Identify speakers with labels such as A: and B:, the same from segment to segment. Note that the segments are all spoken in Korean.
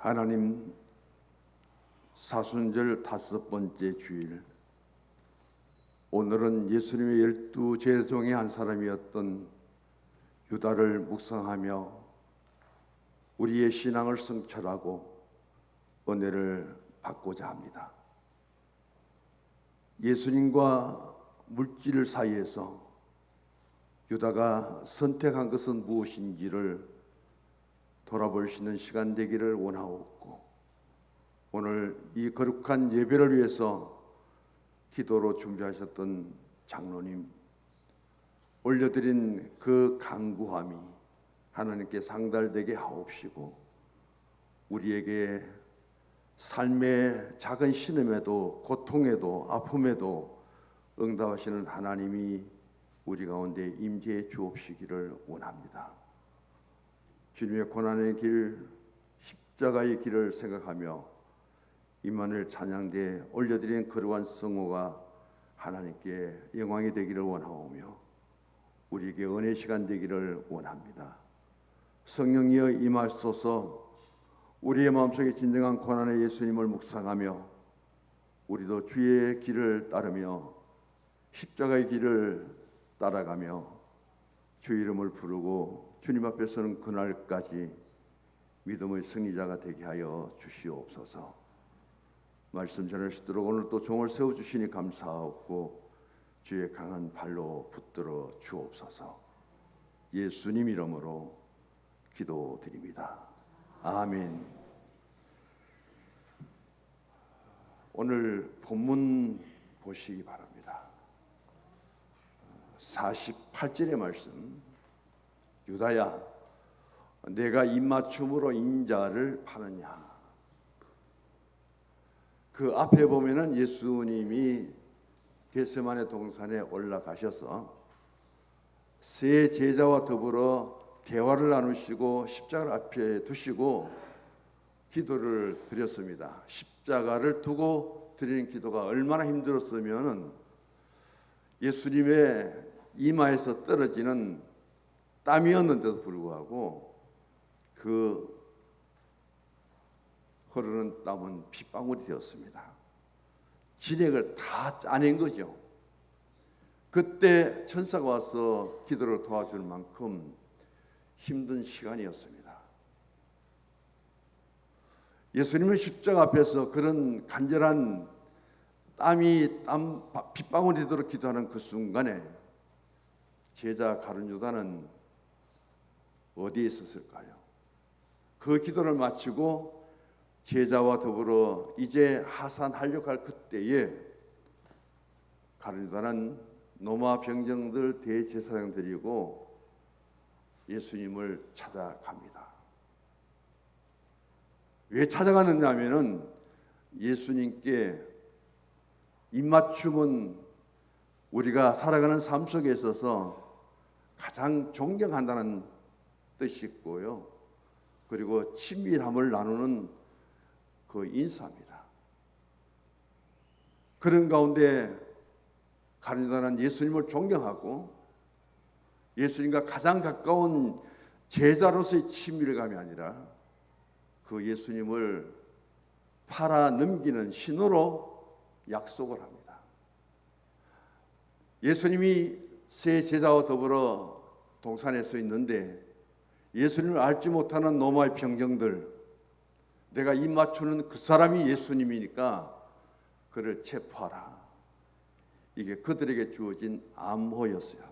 A: 하나님, 사순절 5번째 주일, 오늘은 예수님의 12제종의 한 사람이었던 유다를 묵상하며 우리의 신앙을 성찰하고 은혜를 받고자 합니다. 예수님과 물질 사이에서 유다가 선택한 것은 무엇인지를 돌아볼 수 있는 시간 되기를 원하옵고, 오늘 이 거룩한 예배를 위해서 기도로 준비하셨던 장로님, 올려드린 그 간구함이 하나님께 상달되게 하옵시고, 우리에게 삶의 작은 신음에도 고통에도 아픔에도 응답하시는 하나님이 우리 가운데 임재해 주옵시기를 원합니다. 주님의 고난의 길, 십자가의 길을 생각하며 임마누엘 찬양대에 올려드린 거룩한 성호가 하나님께 영광이 되기를 원하오며 우리에게 은혜 시간 되기를 원합니다. 성령이여 임하소서. 우리의 마음속에 진정한 고난의 예수님을 묵상하며 우리도 주의 길을 따르며 십자가의 길을 따라가며 주 이름을 부르고 주님 앞에 서는 그날까지 믿음의 승리자가 되게 하여 주시옵소서. 말씀 전할 수 있도록 오늘 또 종을 세워주시니 감사하옵고 주의 강한 발로 붙들어 주옵소서. 예수님 이름으로 기도드립니다. 아멘. 오늘 본문 보시기 바랍니다. 48절의 말씀, 유다야, 내가 입맞춤으로 인자를 파느냐. 그 앞에 보면은 예수님이 겟세마네 동산에 올라가셔서 세 제자와 더불어 대화를 나누시고 십자가를 앞에 두시고 기도를 드렸습니다. 십자가를 두고 드리는 기도가 얼마나 힘들었으면 예수님의 이마에서 떨어지는 땀이었는데도 불구하고 그 흐르는 땀은 핏방울이 되었습니다. 진액을 다 짜낸 거죠. 그때 천사가 와서 기도를 도와줄 만큼 힘든 시간이었습니다. 예수님의 십자가 앞에서 그런 간절한 핏방울이 되도록 기도하는 그 순간에 제자 가룟 유다는 어디에 있었을까요? 그 기도를 마치고 제자와 더불어 이제 하산하려고 할 그때에 가룟 유다는 노마 병정들 대제사장 데리고 예수님을 찾아갑니다. 왜 찾아가느냐 하면은 예수님께 입맞춤은 우리가 살아가는 삶 속에 있어서 가장 존경한다는 뜻이 있고요. 그리고 친밀함을 나누는 그 인사입니다. 그런 가운데 가룟 유다는 예수님을 존경하고 예수님과 가장 가까운 제자로서의 친밀감이 아니라 그 예수님을 팔아 넘기는 신호로 약속을 합니다. 예수님이 세 제자와 더불어 동산에 서 있는데 예수님을 알지 못하는 노마의 병정들, 내가 입 맞추는 그 사람이 예수님이니까 그를 체포하라. 이게 그들에게 주어진 암호였어요.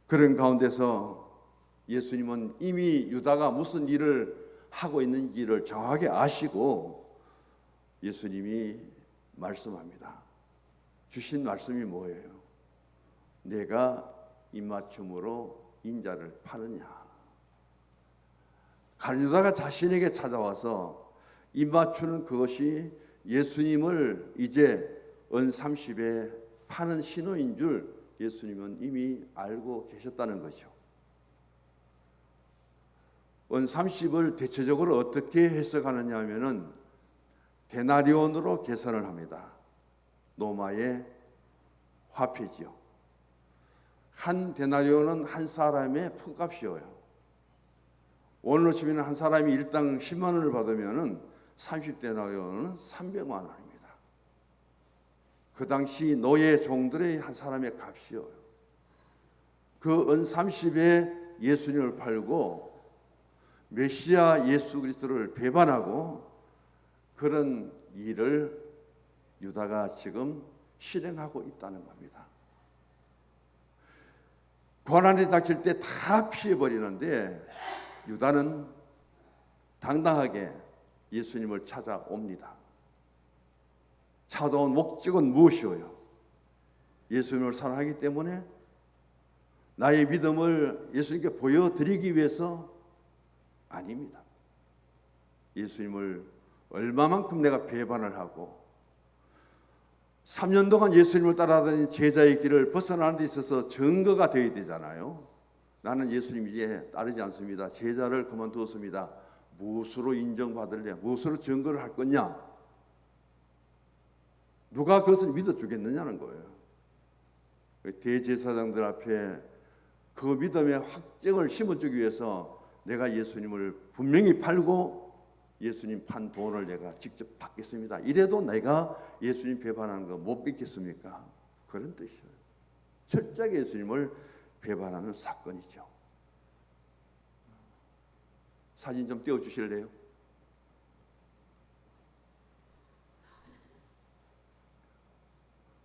A: 그런 가운데서 예수님은 이미 유다가 무슨 일을 하고 있는지를 정확하게 아시고 예수님이 말씀합니다. 주신 말씀이 뭐예요? 내가 입맞춤으로 인자를 파느냐. 가룟 유다가 자신에게 찾아와서 입맞추는 그것이 예수님을 이제 은 30에 파는 신호인 줄 예수님은 이미 알고 계셨다는 거죠. 은 30을 대체적으로 어떻게 해석하느냐 하면은 데나리온으로 계산을 합니다. 로마의 화폐지요. 한 데나리온은 한 사람의 품값이어요. 오늘로 치면 한 사람이 일당 10만 원을 받으면 30대 나이로는 300만 원입니다. 그 당시 노예 종들의 한 사람의 값이요. 그 은 30에 예수님을 팔고 메시아 예수 그리스도를 배반하고 그런 일을 유다가 지금 실행하고 있다는 겁니다. 고난이 닥칠 때 다 피해버리는데 유다는 당당하게 예수님을 찾아옵니다. 찾아온 목적은 무엇이오요? 예수님을 사랑하기 때문에 나의 믿음을 예수님께 보여드리기 위해서 아닙니다. 예수님을 얼마만큼 내가 배반을 하고 3년 동안 예수님을 따라다닌 제자의 길을 벗어나는 데 있어서 증거가 되어야 되잖아요. 나는 예수님 이제 따르지 않습니다. 제자를 그만두었습니다. 무엇으로 인정받을래? 무엇으로 증거를 할 거냐? 누가 그것을 믿어주겠느냐는 거예요. 대제사장들 앞에 그 믿음의 확증을 심어주기 위해서 내가 예수님을 분명히 팔고 예수님 판 돈을 내가 직접 받겠습니다. 이래도 내가 예수님 배반하는 거 못 믿겠습니까? 그런 뜻이에요. 철저하게 예수님을 배반하는 사건이죠. 사진 좀 띄워주실래요?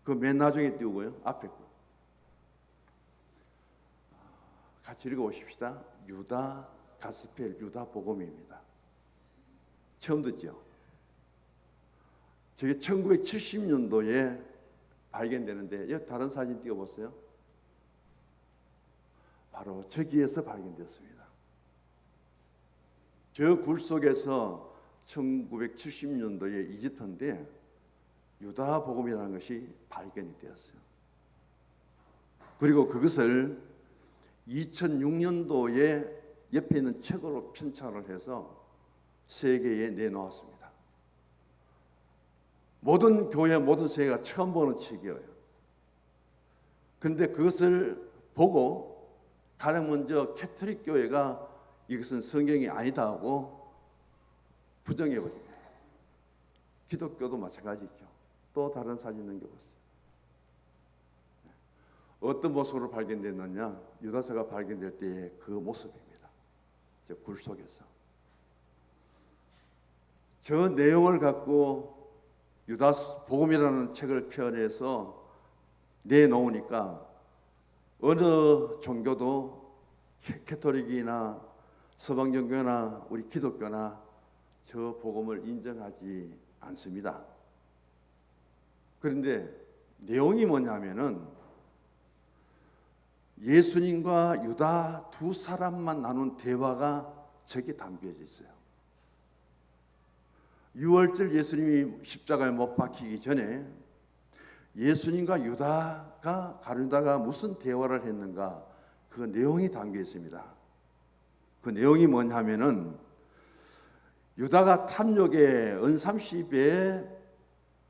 A: 그 맨 나중에 띄우고요. 앞에 거. 같이 읽어보십시다. 유다 가스펠 유다 복음입니다. 처음 듣죠? 저게 1970년도에 발견되는데 여기 다른 사진 띄워보세요. 바로 저기에서 발견되었습니다. 저 굴 속에서 1970년도에 이집트인데 유다 복음이라는 것이 발견이 되었어요. 그리고 그것을 2006년도에 옆에 있는 책으로 편찬을 해서 세계에 내놓았습니다. 모든 교회, 모든 세계가 처음 보는 책이에요. 그런데 그것을 보고 가장 먼저 캐톨릭 교회가 이것은 성경이 아니다 하고 부정해버립니다. 기독교도 마찬가지죠. 또 다른 사진 넘겨보세요. 어떤 모습으로 발견됐느냐? 유다서가 발견될 때의 그 모습입니다. 저 굴 속에서. 저 내용을 갖고 유다 복음이라는 책을 펴내서 내놓으니까 어느 종교도 캐톨릭이나 서방 종교나 우리 기독교나 저 복음을 인정하지 않습니다. 그런데 내용이 뭐냐면은 예수님과 유다 두 사람만 나눈 대화가 저기 담겨져 있어요. 유월절 예수님이 십자가에 못 박히기 전에 예수님과 유다가 가룟유다가 무슨 대화를 했는가 그 내용이 담겨 있습니다. 그 내용이 뭐냐면은 유다가 탐욕에 은삼십에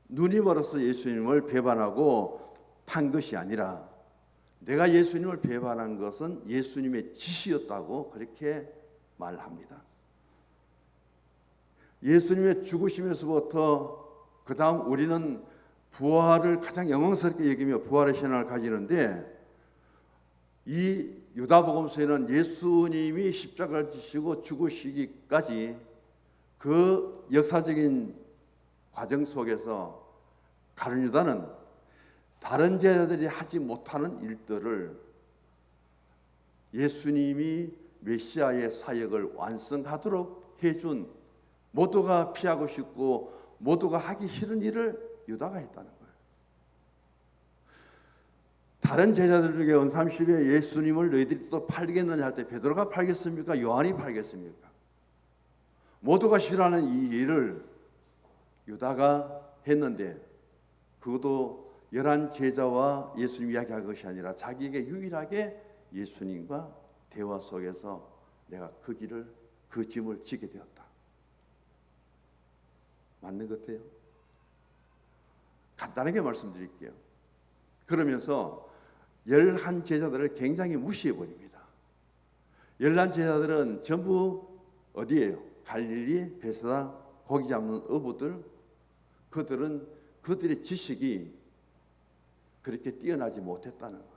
A: 눈이 멀어서 예수님을 배반하고 판 것이 아니라 내가 예수님을 배반한 것은 예수님의 지시였다고 그렇게 말합니다. 예수님의 죽으심에서부터 그 다음 우리는 부활을 가장 영광스럽게 여기며 부활의 신앙을 가지는데 이 유다복음서에는 예수님이 십자가를 지시고 죽으시기까지 그 역사적인 과정 속에서 가룟유다는 다른 제자들이 하지 못하는 일들을 예수님이 메시아의 사역을 완성하도록 해준 모두가 피하고 싶고 모두가 하기 싫은 일을 유다가 했다는 거예요. 다른 제자들 중에 은삼십에 예수님을 너희들이 또 팔겠느냐 할 때 베드로가 팔겠습니까? 요한이 팔겠습니까? 모두가 싫어하는 이 일을 유다가 했는데 그것도 11 제자와 예수님 이야기할 것이 아니라 자기에게 유일하게 예수님과 대화 속에서 내가 그 길을 그 짐을 지게 되었다. 맞는 것 같아요? 간단하게 말씀드릴게요. 그러면서 11 제자들을 굉장히 무시해버립니다. 11 제자들은 전부 어디예요? 갈릴리 베세다 고기 잡는 어부들, 그들은 그들의 지식이 그렇게 뛰어나지 못했다는 거예요.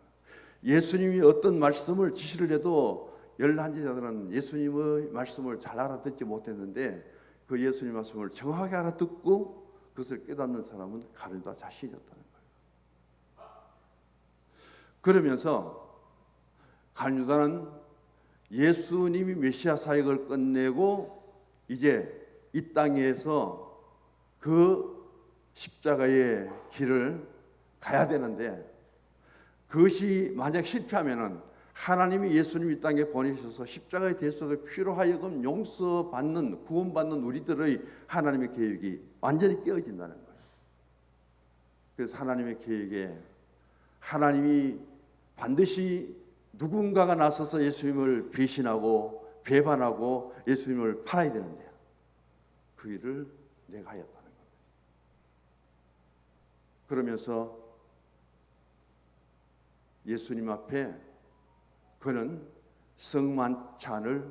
A: 예수님이 어떤 말씀을 지시를 해도 열한제자들은 예수님의 말씀을 잘 알아듣지 못했는데 그 예수님 말씀을 정확하게 알아듣고 그것을 깨닫는 사람은 가룟유다 자신이었다는 거예요. 그러면서 가룟유다는 예수님이 메시아 사역을 끝내고 이제 이 땅에서 그 십자가의 길을 가야 되는데 그것이 만약 실패하면은 하나님이 예수님 이 땅에 보내셔서 십자가의 대속을 피로 하여금 용서받는 구원받는 우리들의 하나님의 계획이 완전히 깨어진다는 거예요. 그래서 하나님의 계획에 하나님이 반드시 누군가가 나서서 예수님을 배신하고 배반하고 예수님을 팔아야 되는데 그 일을 내가 하였다는 겁니다. 그러면서 예수님 앞에 그는 성만찬을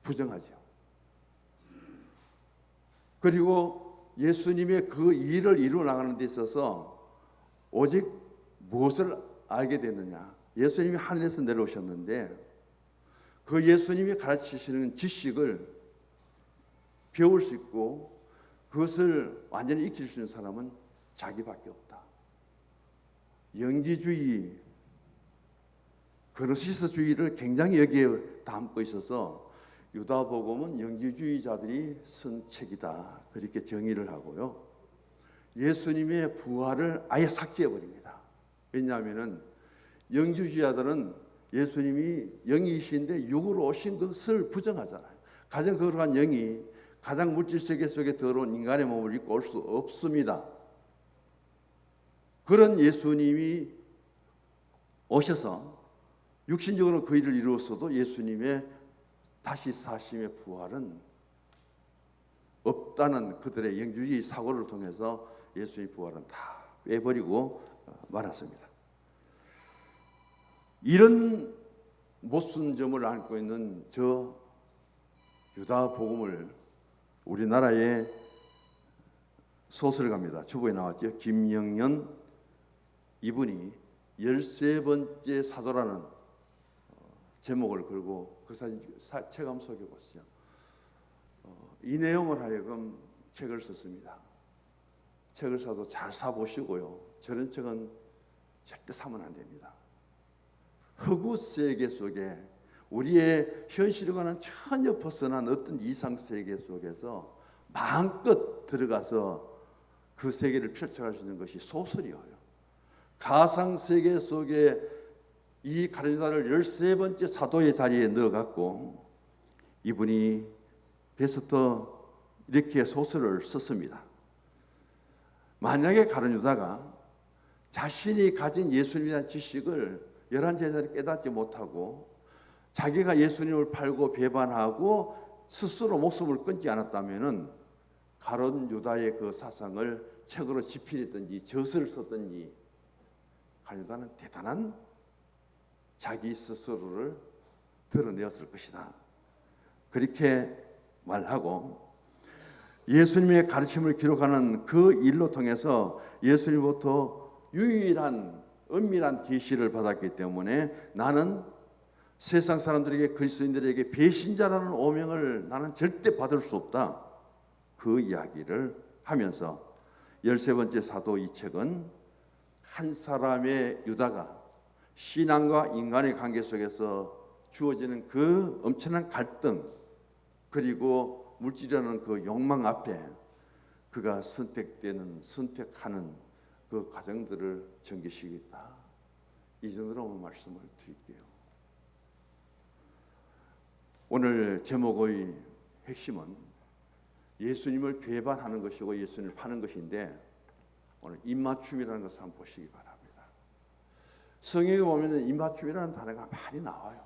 A: 부정하죠. 그리고 예수님의 그 일을 이루어 나가는 데 있어서 오직 무엇을 알게 됐느냐? 예수님이 하늘에서 내려오셨는데 그 예수님이 가르치시는 지식을 배울 수 있고 그것을 완전히 익힐 수 있는 사람은 자기밖에 없다. 영지주의, 그노시스주의를 굉장히 여기에 담고 있어서 유다복음은 영지주의자들이 쓴 책이다. 그렇게 정의를 하고요. 예수님의 부활을 아예 삭제해버립니다. 왜냐하면 영지주의자들은 예수님이 영이신데 육으로 오신 것을 부정하잖아요. 가장 거룩한 영이 가장 물질세계 속에 더러운 인간의 몸을 입고 올 수 없습니다. 그런 예수님이 오셔서 육신적으로 그 일을 이루었어도 예수님의 다시 사심의 부활은 없다는 그들의 영주주의 사고를 통해서 예수님의 부활은 다 빼버리고 말았습니다. 이런 모순점을 안고 있는 저 유다 복음을 우리나라의 소설가입니다. 주보에 나왔죠. 김영년 이분이 13번째 사도라는 제목을 걸고 그 체감 속에 보시죠. 이 내용을 하여금 책을 썼습니다. 책을 사도 잘 사보시고요. 저런 책은 절대 사면 안 됩니다. 흑우 세계 속에 우리의 현실과는 전혀 벗어난 어떤 이상 세계 속에서 마음껏 들어가서 그 세계를 펼쳐갈 수 있는 것이 소설이에요. 가상 세계 속에 이 가룟유다를 13번째 사도의 자리에 넣어갖고 이분이 베스터 이렇게 소설을 썼습니다. 만약에 가룟유다가 자신이 가진 예수님에 대한 지식을 11제자들이 깨닫지 못하고 자기가 예수님을 팔고 배반하고 스스로 목숨을 끊지 않았다면 가룟유다의 그 사상을 책으로 집필했든지 저서를 썼든지 가룟유다는 대단한 자기 스스로를 드러내었을 것이다. 그렇게 말하고 예수님의 가르침을 기록하는 그 일로 통해서 예수님부터 유일한 은밀한 계시를 받았기 때문에 나는 세상 사람들에게 그리스도인들에게 배신자라는 오명을 나는 절대 받을 수 없다. 그 이야기를 하면서 13번째 사도 이 책은 한 사람의 유다가 신앙과 인간의 관계 속에서 주어지는 그 엄청난 갈등 그리고 물질이라는 그 욕망 앞에 그가 선택하는 그 과정들을 전개시키겠다. 이 정도로 오늘 말씀을 드릴게요. 오늘 제목의 핵심은 예수님을 배반하는 것이고 예수님을 파는 것인데 오늘 입맞춤이라는 것을 한번 보시기 바랍니다. 성경에 보면 입맞춤이라는 단어가 많이 나와요.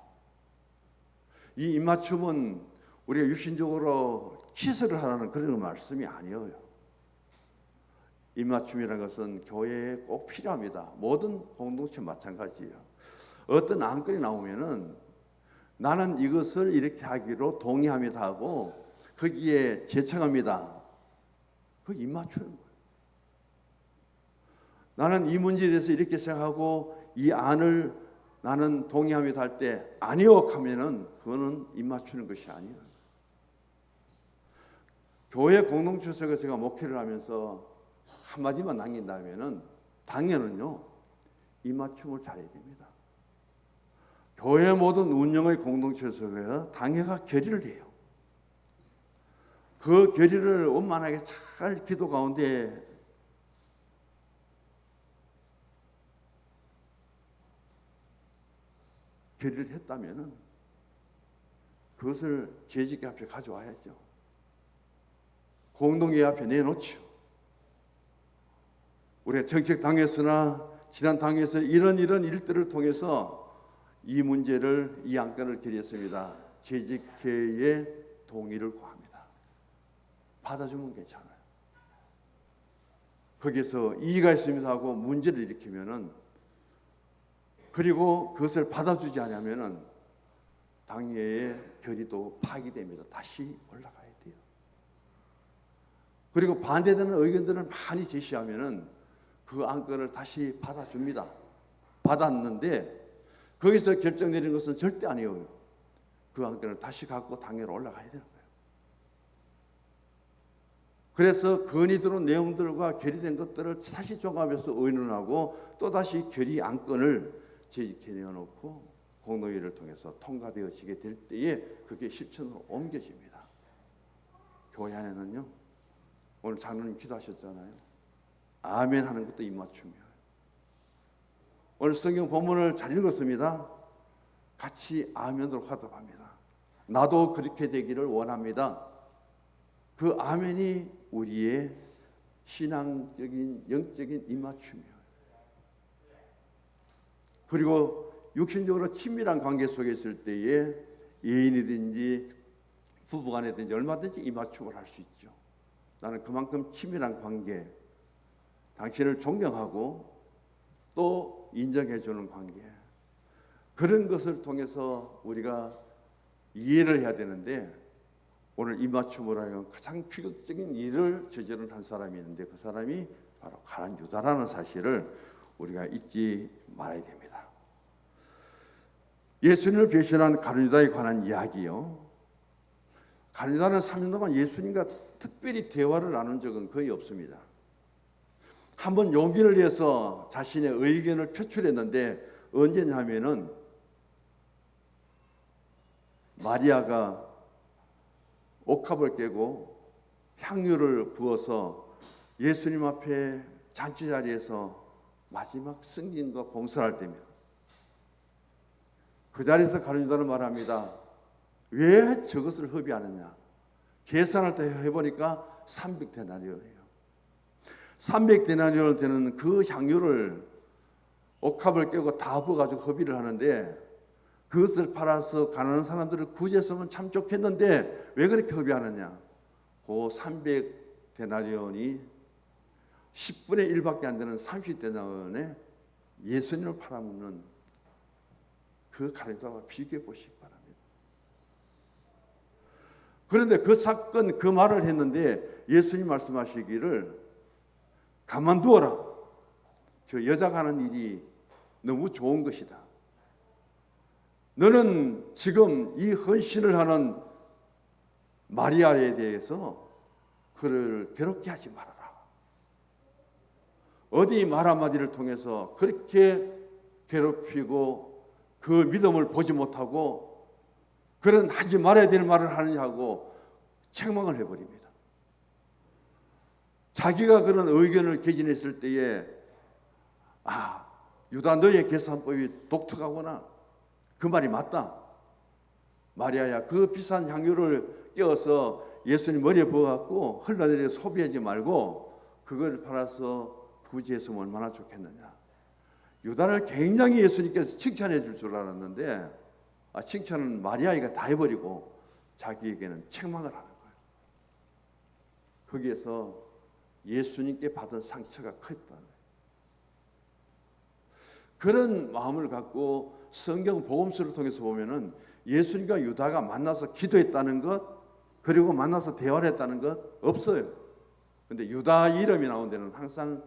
A: 이 입맞춤은 우리가 육신적으로 키스를 하라는 그런 말씀이 아니에요. 입맞춤이라는 것은 교회에 꼭 필요합니다. 모든 공동체 마찬가지예요. 어떤 안건이 나오면은 나는 이것을 이렇게 하기로 동의합니다 하고 거기에 제청합니다. 그 입 맞추는 거예요. 나는 이 문제에 대해서 이렇게 생각하고 이 안을 나는 동의합니다 할 때 아니요 하면은 그거는 입 맞추는 것이 아니에요. 교회 공동체 속에서 제가 목회를 하면서 한마디만 남긴다면은 당연은요 입 맞춤을 잘해야 됩니다. 교회 모든 운영의 공동체 속에서 당회가 결의를 해요. 그 결의를 원만하게 잘 기도 가운데 결의를 했다면은 그것을 재직회 앞에 가져와야죠. 공동회 앞에 내놓죠. 우리가 정책당에서나 지난 당에서 이런 일들을 통해서 이 문제를 이 안건을 결의했습니다. 재직회의 동의를 구합니다. 받아주면 괜찮아요. 거기서 이의가 있습니다 하고 문제를 일으키면은 그리고 그것을 받아주지 않으면은 당회의 결의도 파기됩니다. 다시 올라가야 돼요. 그리고 반대되는 의견들을 많이 제시하면은 그 안건을 다시 받아줍니다. 받았는데 거기서 결정 내리는 것은 절대 아니에요. 그 안건을 다시 갖고 당회로 올라가야 되는 거예요. 그래서 건의들은 내용들과 결의된 것들을 다시 종합해서 의논하고 또다시 결의 안건을 재직해 내어놓고 공동회의를 통해서 통과되어지게 될 때에 그게 실천으로 옮겨집니다. 교회 안에는요. 오늘 장로님 기도하셨잖아요. 아멘 하는 것도 입맞춤이에요. 오늘 성경 본문을 잘 읽었습니다. 같이 아멘으로 하도록 합니다. 나도 그렇게 되기를 원합니다. 그 아멘이 우리의 신앙적인 영적인 입맞춤이에요. 그리고 육신적으로 친밀한 관계 속에 있을 때에 애인이든지 부부간이든지 얼마든지 입맞춤을 할 수 있죠. 나는 그만큼 친밀한 관계, 당신을 존경하고 또 인정해주는 관계, 그런 것을 통해서 우리가 이해를 해야 되는데 오늘 입맞춤을 하여 가장 비극적인 일을 저지른 한 사람이 있는데 그 사람이 바로 가룟 유다라는 사실을 우리가 잊지 말아야 됩니다. 예수님을 배신한 가룟 유다에 관한 이야기요. 가룟 유다는 3년 동안 예수님과 특별히 대화를 나눈 적은 거의 없습니다. 한번 용기를 내서 자신의 의견을 표출했는데 언제냐 하면은 마리아가 옥합을 깨고 향유를 부어서 예수님 앞에 잔치 자리에서 마지막 승진과 봉사할 때입니다. 그 자리에서 가룟 유다는 말합니다. 왜 저것을 허비하느냐? 계산할 때 해보니까 300데나리온이에요. 300데나리온 되는 그 향유를 옥합을 깨고 다 부어가지고 허비를 하는데 그것을 팔아서 가난한 사람들을 구제했으면 참 좋겠는데 왜 그렇게 허비하느냐? 그 300데나리온이 10분의 1밖에 안 되는 30데나리온에 예수님을 팔아먹는 그 가룟 유다와 비교해 보시기 바랍니다. 그런데 그 사건, 그 말을 했는데 예수님 말씀하시기를 가만두어라. 저 여자가 하는 일이 너무 좋은 것이다. 너는 지금 이 헌신을 하는 마리아에 대해서 그를 괴롭게 하지 말아라. 어디 말 한마디를 통해서 그렇게 괴롭히고 그 믿음을 보지 못하고 그런 하지 말아야 될 말을 하느냐고 책망을 해버립니다. 자기가 그런 의견을 개진했을 때에 유다 너의 계산법이 독특하구나. 그 말이 맞다. 마리아야 그 비싼 향유를 껴서 예수님 머리에 부어갖고 흘러내려 소비하지 말고 그걸 팔아서 구제했으면 얼마나 좋겠느냐. 유다를 굉장히 예수님께서 칭찬해 줄 줄 알았는데 칭찬은 마리아가 다 해버리고 자기에게는 책망을 하는 거예요. 거기에서 예수님께 받은 상처가 컸다는 거예요. 그런 마음을 갖고 성경 복음서를 통해서 보면은 예수님과 유다가 만나서 기도했다는 것, 그리고 만나서 대화를 했다는 것 없어요. 근데 유다 이름이 나온 데는 항상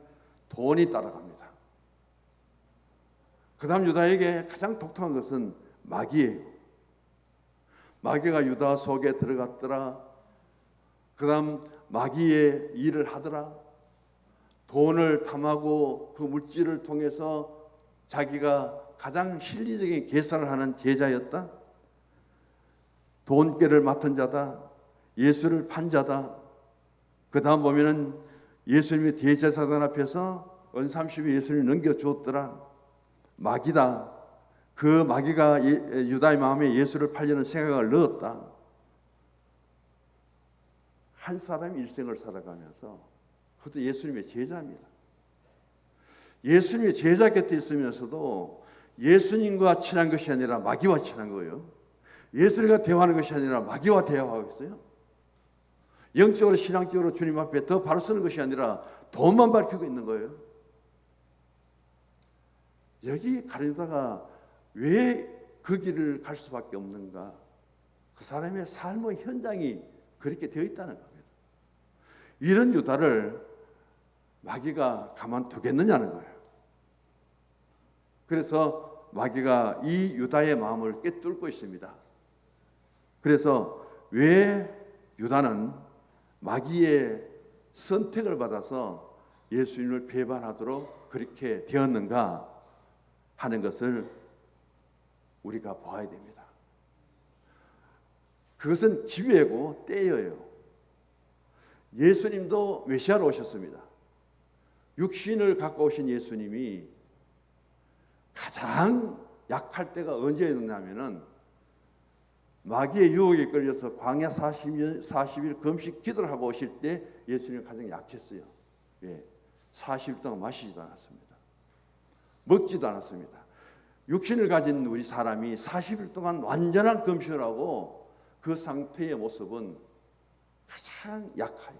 A: 돈이 따라갑니다. 그 다음 유다에게 가장 독특한 것은 마귀예요. 마귀가 유다 속에 들어갔더라. 그 다음 마귀의 일을 하더라. 돈을 탐하고 그 물질을 통해서 자기가 가장 실리적인 계산을 하는 제자였다. 돈꾀를 맡은 자다. 예수를 판 자다. 그 다음 보면은 예수님의 대제사장 앞에서 은삼십이 예수님을 넘겨주었더라. 마귀다. 그 마귀가 유다의 마음에 예수를 팔려는 생각을 넣었다. 한 사람이 일생을 살아가면서 그것도 예수님의 제자입니다. 예수님의 제자 곁에 있으면서도 예수님과 친한 것이 아니라 마귀와 친한 거예요. 예수님과 대화하는 것이 아니라 마귀와 대화하고 있어요. 영적으로 신앙적으로 주님 앞에 더 바로 서는 것이 아니라 돈만 밝히고 있는 거예요. 여기 가룟유다가 왜 그 길을 갈 수밖에 없는가? 그 사람의 삶의 현장이 그렇게 되어 있다는 겁니다. 이런 유다를 마귀가 가만두겠느냐는 거예요. 그래서 마귀가 이 유다의 마음을 꿰뚫고 있습니다. 그래서 왜 유다는 마귀의 선택을 받아서 예수님을 배반하도록 그렇게 되었는가 하는 것을 우리가 봐야 됩니다. 그것은 기회고 때예요. 예수님도 메시아로 오셨습니다. 육신을 갖고 오신 예수님이 가장 약할 때가 언제였냐면은 마귀의 유혹에 걸려서 광야 40일 금식 기도를 하고 오실 때 예수님이 가장 약했어요. 예, 40일 동안 마시지도 않았습니다. 먹지도 않았습니다. 육신을 가진 우리 사람이 40일 동안 완전한 금식을 하고 그 상태의 모습은 가장 약해요.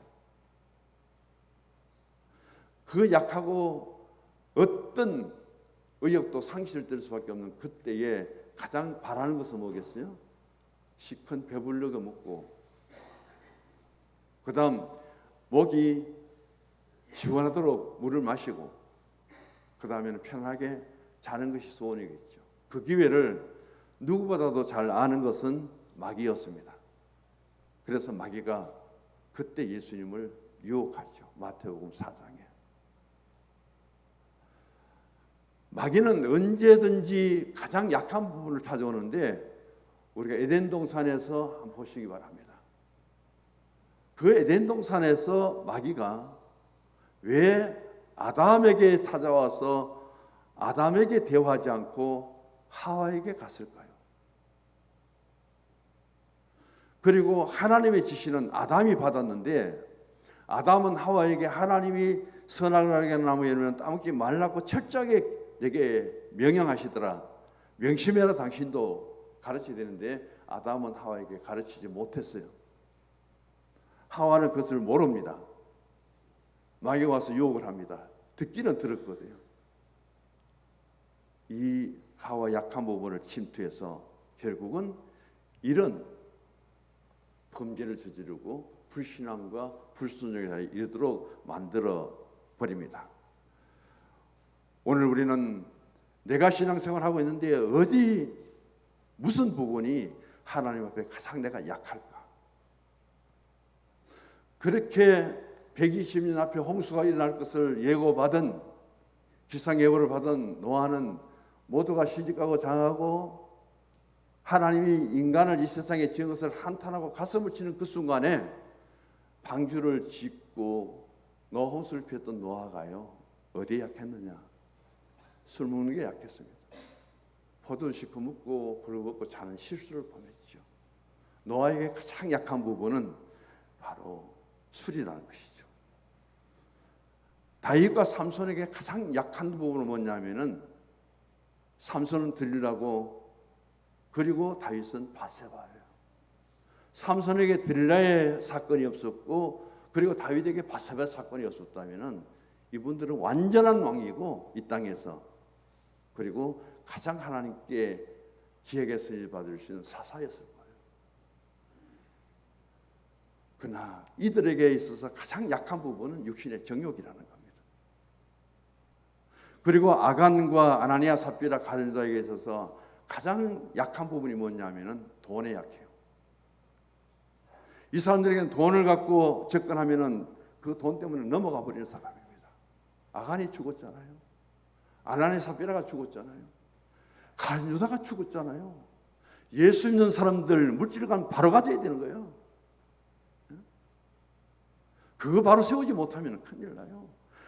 A: 그 약하고 어떤 의욕도 상실될 수밖에 없는 그때에 가장 바라는 것은 뭐겠어요? 시큰 배불르게 먹고 그 다음 목이 시원하도록 물을 마시고 그 다음에는 편하게 자는 것이 소원이겠죠. 그 기회를 누구보다도 잘 아는 것은 마귀였습니다. 그래서 마귀가 그때 예수님을 유혹하죠. 마태복음 4장에. 마귀는 언제든지 가장 약한 부분을 찾아오는데 우리가 에덴 동산에서 한번 보시기 바랍니다. 그 에덴 동산에서 마귀가 왜 아담에게 찾아와서 아담에게 대화하지 않고 하와에게 갔을까요? 그리고 하나님의 지시는 아담이 받았는데 아담은 하와에게 하나님이 선악을 알게 하는 나무 열매는 따먹지 말라고 철저하게 내게 명령하시더라. 명심해라 당신도 가르쳐야 되는데 아담은 하와에게 가르치지 못했어요. 하와는 그것을 모릅니다. 마귀가 와서 유혹을 합니다. 듣기는 들었거든요. 이 하와 약한 부분을 침투해서 결국은 이런 범죄를 저지르고 불신앙과 불순종에 이르도록 만들어 버립니다. 오늘 우리는 내가 신앙생활하고 있는데 어디 무슨 부분이 하나님 앞에 가장 내가 약할까? 그렇게 120년 앞에 홍수가 일어날 것을 예고받은 기상예보를 받은 노아는 모두가 시집가고 장하고 하나님이 인간을 이 세상에 지은 것을 한탄하고 가슴을 치는 그 순간에 방주를 짓고 노아 홍수를 피웠던 노아가요 어디에 약했느냐? 술 먹는 게 약했습니다. 포도 시커 먹고 불을 먹고 자는 실수를 범했죠. 노아에게 가장 약한 부분은 바로 술이라는 것이죠. 다윗과 삼손에게 가장 약한 부분은 뭐냐면은 삼손은 들리라고 그리고 다윗은 바세바예요. 삼손에게 들릴라의 사건이 없었고 그리고 다윗에게 바세바 사건이 없었다면은 이분들은 완전한 왕이고 이 땅에서 그리고 가장 하나님께 기획에서 받을 수 있는 사사였을 거예요. 그러나 이들에게 있어서 가장 약한 부분은 육신의 정욕이라는 겁니다. 그리고 아간과 아나니아 삽비라 갈릴도에게 있어서 가장 약한 부분이 뭐냐면은 돈에 약해요. 이 사람들에게는 돈을 갖고 접근하면은 그 돈 때문에 넘어가 버리는 사람입니다. 아간이 죽었잖아요. 아나니아 삽비라가 죽었잖아요. 갈릴도가 죽었잖아요. 예수 믿는 사람들 물질을 바로 가져야 되는 거예요. 그거 바로 세우지 못하면 큰일 나요.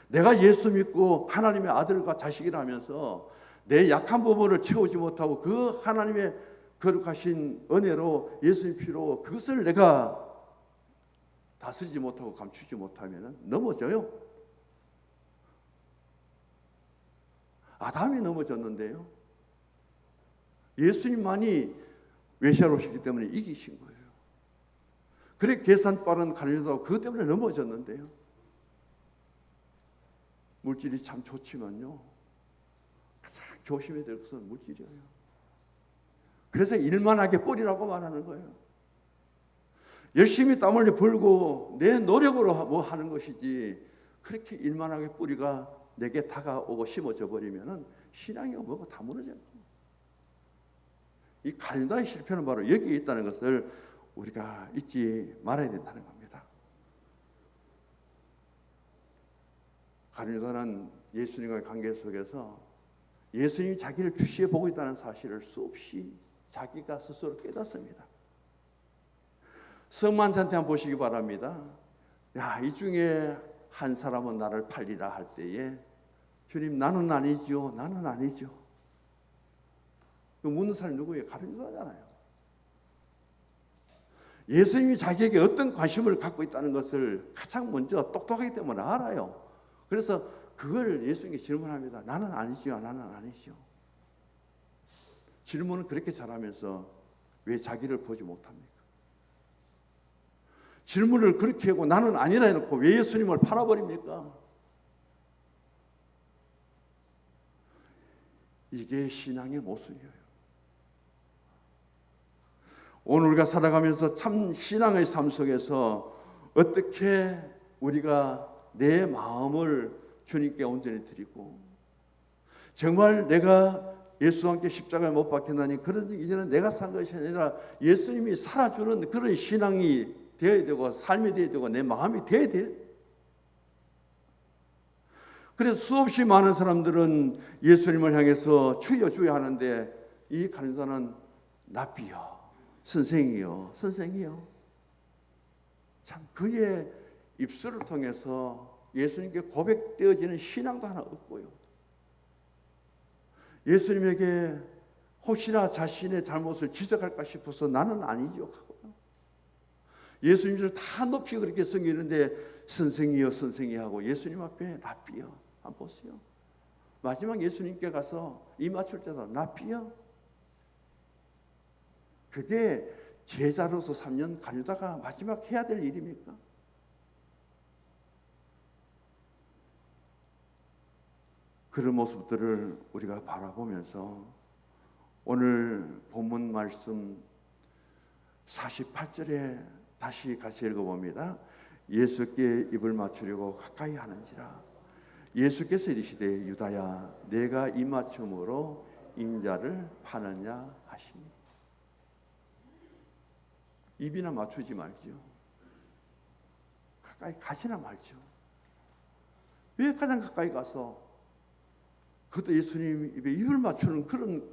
A: 내가 예수 믿고 하나님의 아들과 자식이라 하면서 내 약한 부분을 채우지 못하고 그 하나님의 거룩하신 은혜로 예수의 피로 그것을 내가 다스리지 못하고 감추지 못하면 넘어져요. 아담이 넘어졌는데요. 예수님만이 외시하시기 때문에 이기신 거예요. 그래 계산 빠른 갈릴도가 그것 때문에 넘어졌는데요. 물질이 참 좋지만요, 가장 조심해야 될 것은 물질이에요. 그래서 일만하게 뿌리라고 말하는 거예요. 열심히 땀 흘려 벌고 내 노력으로 뭐 하는 것이지, 그렇게 일만하게 뿌리가 내게 다가오고 심어져 버리면은 신앙이 뭐고 다 무너져요. 이 갈릴도의 실패는 바로 여기에 있다는 것을 우리가 잊지 말아야 된다는 겁니다. 갈릴도는 예수님과의 관계 속에서 예수님이 자기를 주시해 보고 있다는 사실을 수없이 자기가 스스로 깨닫습니다. 성만찬 때 한번 보시기 바랍니다. 야, 이 중에 한 사람은 나를 팔리라 할 때에 주님, 나는 아니죠, 나는 아니죠. 묻는 사람이 누구예요? 갈릴도잖아요. 예수님이 자기에게 어떤 관심을 갖고 있다는 것을 가장 먼저 똑똑하기 때문에 알아요. 그래서 그걸 예수님께 질문합니다. 나는 아니죠, 나는 아니죠. 질문은 그렇게 잘하면서 왜 자기를 보지 못합니까? 질문을 그렇게 하고 나는 아니라 해놓고 왜 예수님을 팔아버립니까? 이게 신앙의 모습이에요. 오늘 우리가 살아가면서 참 신앙의 삶 속에서 어떻게 우리가 내 마음을 주님께 온전히 드리고, 정말 내가 예수와 함께 십자가에 못 박혔나니 그런 이제는 내가 산 것이 아니라 예수님이 살아주는 그런 신앙이 되어야 되고 삶이 되어야 되고 내 마음이 되어야 돼요. 그래서 수없이 많은 사람들은 예수님을 향해서 주여 주여 하는데, 이 갈릴도는 랍비여, 선생이요, 선생이요. 참 그의 입술을 통해서 예수님께 고백되어지는 신앙도 하나 없고요. 예수님에게 혹시나 자신의 잘못을 지적할까 싶어서 나는 아니죠 하고요. 예수님을 다 높이 그렇게 섬기는데 선생이요, 선생이 하고 예수님 앞에 랍비요. 한번 보세요. 마지막 예수님께 가서 이 맞출 때도 랍비요. 그게 제자로서 3년 갈릴도가 마지막 해야 될 일입니까? 그런 모습들을 우리가 바라보면서 오늘 본문 말씀 48절에 다시 같이 읽어봅니다. 예수께 입을 맞추려고 가까이 하는지라 예수께서 이르시되 유다야 내가 입 맞춤으로 인자를 파느냐 하시니. 입이나 맞추지 말죠. 가까이 가시나 말죠. 왜 가장 가까이 가서 그것도 예수님 입에 입을 맞추는 그런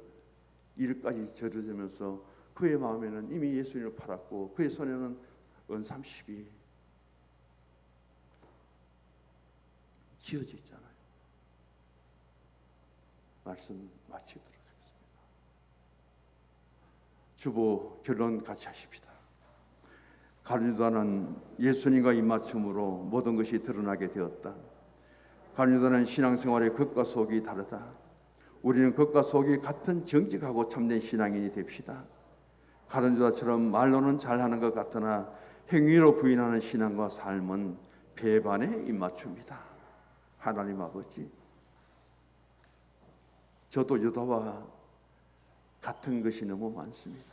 A: 일까지 저지르면서 그의 마음에는 이미 예수님을 팔았고 그의 손에는 은30이 쥐어져 있잖아요. 말씀 마치도록 하겠습니다. 주보 결론 같이 하십시다. 갈릴도는 예수님과 입맞춤으로 모든 것이 드러나게 되었다. 갈릴도는 신앙생활의 겉과 속이 다르다. 우리는 겉과 속이 같은 정직하고 참된 신앙인이 됩시다. 갈릴도처럼 말로는 잘하는 것 같으나 행위로 부인하는 신앙과 삶은 배반의 입맞춤이다. 하나님 아버지, 저도 유다와 같은 것이 너무 많습니다.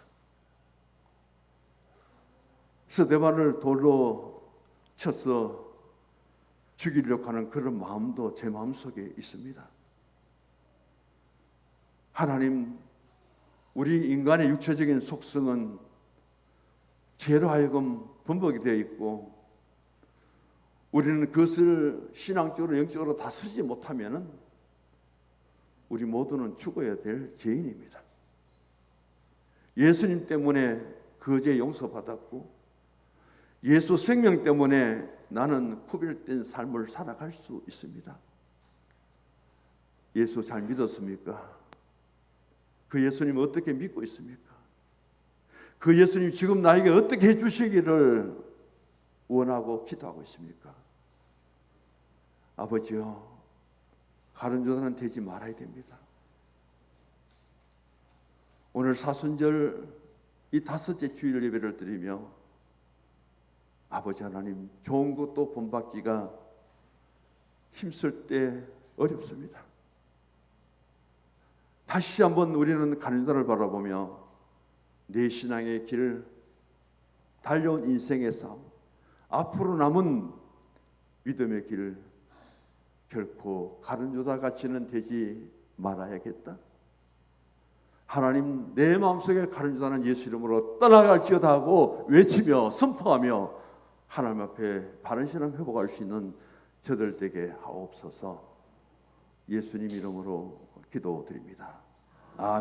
A: 스데반을 돌로 쳐서 죽이려고 하는 그런 마음도 제 마음속에 있습니다. 하나님, 우리 인간의 육체적인 속성은 죄로 하여금 범벅이 되어 있고 우리는 그것을 신앙적으로 영적으로 다스리지 못하면 우리 모두는 죽어야 될 죄인입니다. 예수님 때문에 그 죄 용서받았고 예수 생명 때문에 나는 구별된 삶을 살아갈 수 있습니다. 예수 잘 믿었습니까? 그 예수님 어떻게 믿고 있습니까? 그 예수님 지금 나에게 어떻게 해주시기를 원하고 기도하고 있습니까? 아버지요, 가룟유다는 되지 말아야 됩니다. 오늘 사순절 이 5째 주일 예배를 드리며 아버지 하나님, 좋은 것도 본받기가 힘쓸 때 어렵습니다. 다시 한번 우리는 가룟유다를 바라보며 내 신앙의 길, 달려온 인생의 삶, 앞으로 남은 믿음의 길 결코 가룟유다 같이는 되지 말아야겠다. 하나님, 내 마음속에 가룟유다는 예수 이름으로 떠나갈지어다 하고 외치며 선포하며 하나님 앞에 바른 신앙 회복할 수 있는 저들 되게 하옵소서. 예수님 이름으로 기도드립니다. 아멘.